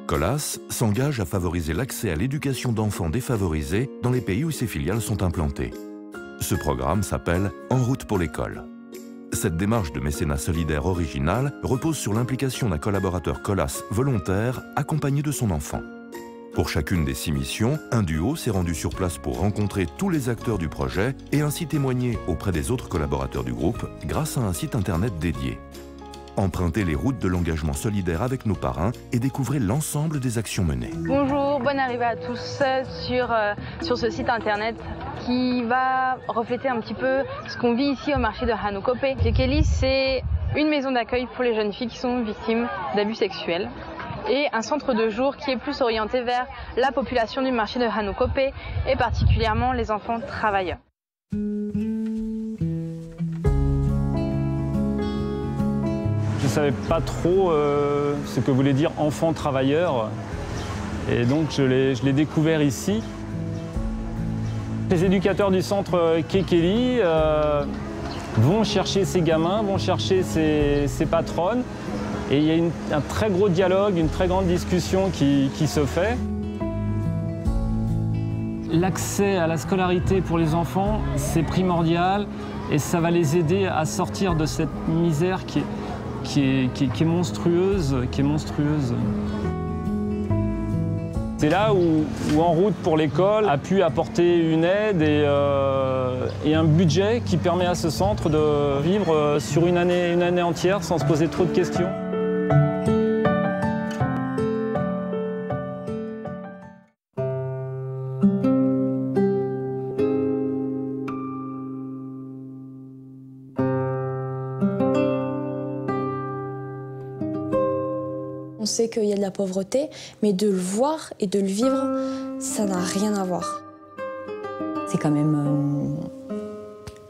Colas s'engage à favoriser l'accès à l'éducation d'enfants défavorisés dans les pays où ses filiales sont implantées. Ce programme s'appelle « En route pour l'école ». Cette démarche de mécénat solidaire originale repose sur l'implication d'un collaborateur Colas volontaire accompagné de son enfant. Pour chacune des 6 missions, un duo s'est rendu sur place pour rencontrer tous les acteurs du projet et ainsi témoigner auprès des autres collaborateurs du groupe grâce à un site internet dédié. Empruntez les routes de l'engagement solidaire avec nos parrains et découvrez l'ensemble des actions menées. Bonjour, bonne arrivée à tous sur ce site internet qui va refléter un petit peu ce qu'on vit ici au marché de Hanukope. Kekeli, c'est une maison d'accueil pour les jeunes filles qui sont victimes d'abus sexuels et un centre de jour qui est plus orienté vers la population du marché de Hanukope et particulièrement les enfants travailleurs. Je ne savais pas trop ce que voulait dire enfant travailleur et donc je l'ai découvert ici. Les éducateurs du centre Kekeli vont chercher ces gamins, vont chercher ces patronnes et il y a un très gros dialogue, une très grande discussion qui se fait. L'accès à la scolarité pour les enfants, c'est primordial et ça va les aider à sortir de cette misère qui est monstrueuse, C'est là où En route pour l'école a pu apporter une aide et un budget qui permet à ce centre de vivre sur une année entière sans se poser trop de questions. On sait qu'il y a de la pauvreté, mais de le voir et de le vivre, ça n'a rien à voir. C'est quand même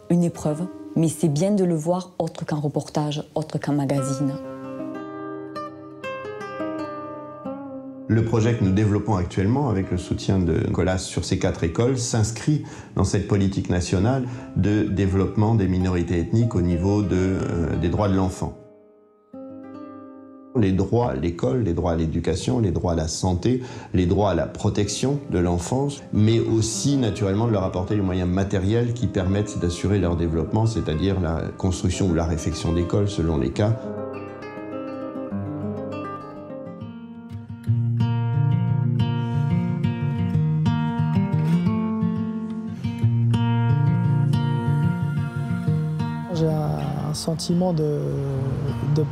une épreuve, mais c'est bien de le voir autre qu'un reportage, autre qu'un magazine. Le projet que nous développons actuellement avec le soutien de Colas sur ces 4 écoles s'inscrit dans cette politique nationale de développement des minorités ethniques au niveau des droits de l'enfant. Les droits à l'école, les droits à l'éducation, les droits à la santé, les droits à la protection de l'enfance, mais aussi naturellement de leur apporter les moyens matériels qui permettent d'assurer leur développement, c'est-à-dire la construction ou la réfection d'écoles selon les cas. J'ai un sentiment de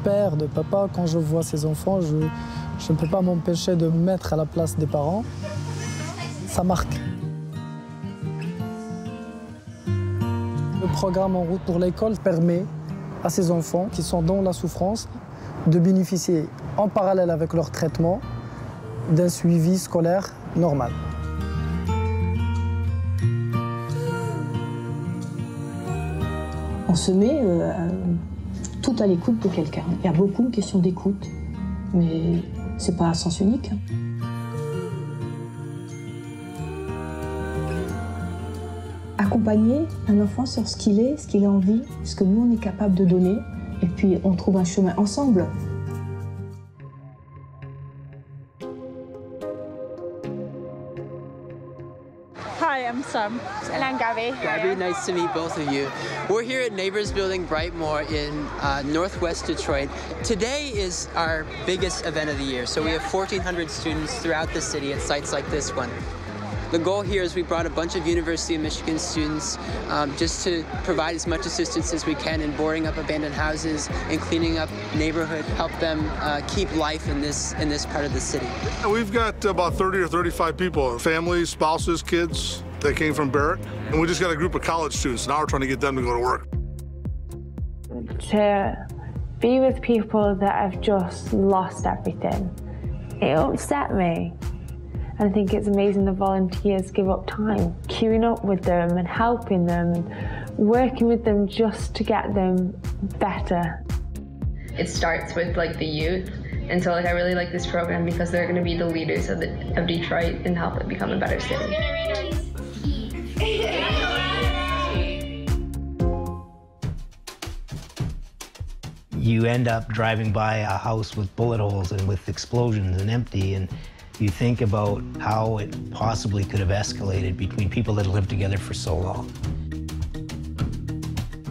père, de papa. Quand je vois ces enfants, je ne peux pas m'empêcher de me mettre à la place des parents. Ça marque. Le programme En route pour l'école permet à ces enfants qui sont dans la souffrance de bénéficier en parallèle avec leur traitement d'un suivi scolaire normal. On se met tout à l'écoute de quelqu'un. Il y a beaucoup de questions d'écoute, mais c'est pas à sens unique. Accompagner un enfant sur ce qu'il a envie, ce que nous on est capable de donner, et puis on trouve un chemin ensemble. Hi, I'm Sam. And I'm Gabby. Gabby, nice to meet both of you. We're here at Neighbors Building Brightmoor in northwest Detroit. Today is our biggest event of the year, so we have 1,400 students throughout the city at sites like this one. The goal here is we brought a bunch of University of Michigan students just to provide as much assistance as we can in boarding up abandoned houses and cleaning up neighborhood, help them keep life in this part of the city. We've got about 30 or 35 people, families, spouses, kids that came from Barrett, and we just got a group of college students. Now we're trying to get them to go to work. To be with people that have just lost everything, it upset me. I think it's amazing the volunteers give up time, queuing up with them and helping them and working with them just to get them better. It starts with like the youth, and so I really like this program because they're going to be the leaders of Detroit and help it become a better city. You end up driving by a house with bullet holes and with explosions and empty, and you think about how it possibly could have escalated between people that lived together for so long.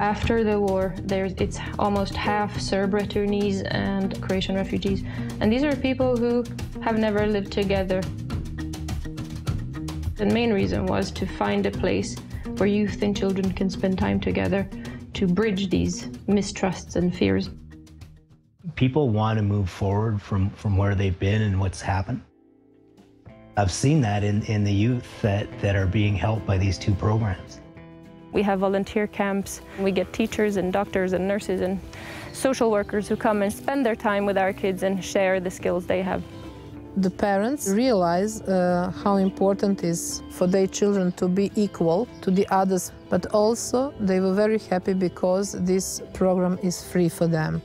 After the war, it's almost half Serb returnees and Croatian refugees. And these are people who have never lived together. The main reason was to find a place where youth and children can spend time together to bridge these mistrusts and fears. People want to move forward from where they've been and what's happened. I've seen that in the youth that are being helped by these two programs. We have volunteer camps. We get teachers and doctors and nurses and social workers who come and spend their time with our kids and share the skills they have. The parents realize how important it is for their children to be equal to the others, but also they were very happy because this program is free for them.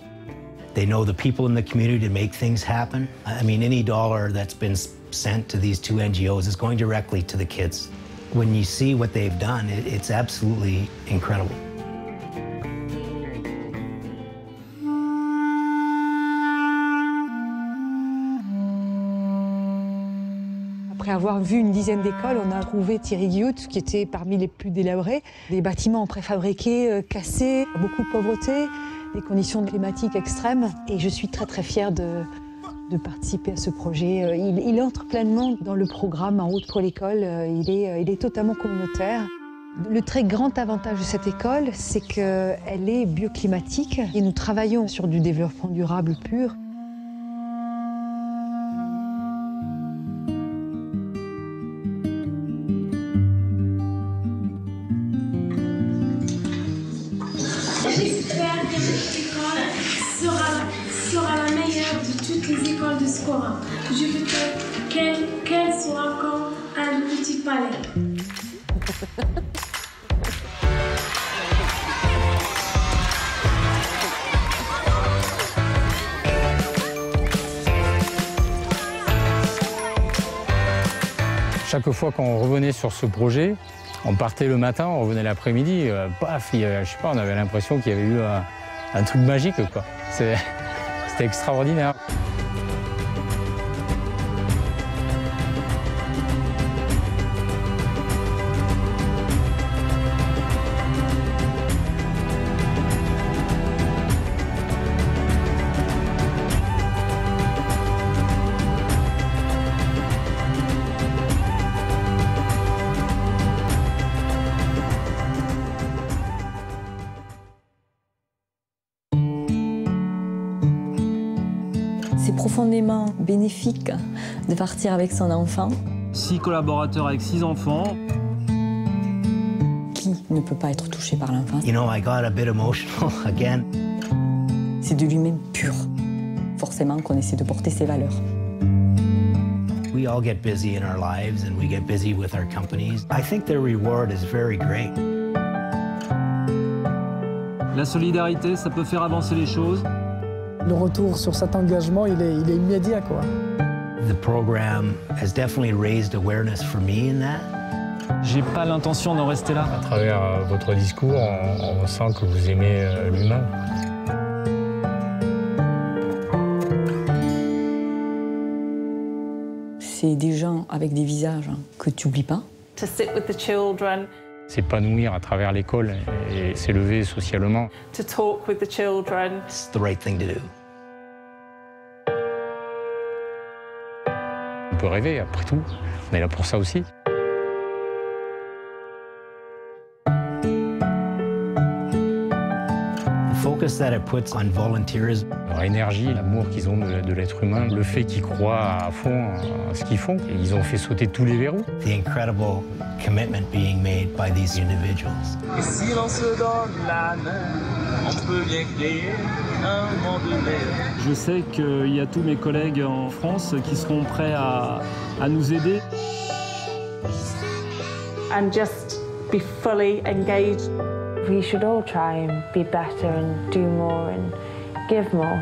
They know the people in the community to make things happen. I mean, any dollar that's been sent to these two NGOs is going directly to the kids. When you see what they've done, it's absolutely incredible. Après avoir vu une dizaine d'écoles, on a trouvé Thierry Guyout, qui était parmi les plus délabrés. Des bâtiments préfabriqués, cassés, beaucoup de pauvreté, des conditions climatiques extrêmes. Et je suis très très fière de participer à ce projet. Il entre pleinement dans le programme En route pour l'école. Il est totalement communautaire. Le très grand avantage de cette école, c'est qu'elle est bioclimatique et nous travaillons sur du développement durable pur. J'espère que cette école sera la meilleure de toutes les écoles de Skora. Je veux qu'elle soit comme un petit palais. Chaque fois qu'on revenait sur ce projet, on partait le matin, on revenait l'après-midi, paf, je sais pas, on avait l'impression qu'il y avait eu un truc magique, quoi. C'était extraordinaire. C'est profondément bénéfique de partir avec son enfant. 6 collaborateurs avec 6 enfants. Qui ne peut pas être touché par l'enfance? You know, I got a bit emotional again. C'est de lui-même pur. Forcément qu'on essaie de porter ses valeurs. We all get busy in our lives and we get busy with our companies. I think their reward is very great. La solidarité, ça peut faire avancer les choses. Le retour sur cet engagement, il est immédiat, quoi. The program has definitely raised awareness for me in that. J'ai pas l'intention d'en rester là. À travers votre discours, on sent que vous aimez l'humain. C'est des gens avec des visages que tu n'oublies pas. To sit with the children. S'épanouir à travers l'école et s'élever socialement. To talk with the children. It's the right thing to do. On peut rêver, après tout. On est là pour ça aussi. The focus that it puts on volunteerism. Leur énergie, l'amour qu'ils ont de l'être humain, le fait qu'ils croient à fond à ce qu'ils font. Et ils ont fait sauter tous les verrous. The incredible commitment being made by these individuals. Et si l'on se donne la main, on peut bien créer un monde meilleur. Je sais qu'il y a tous mes collègues en France qui seront prêts à nous aider. And just be fully engaged. We should all try and be better and do more and give more.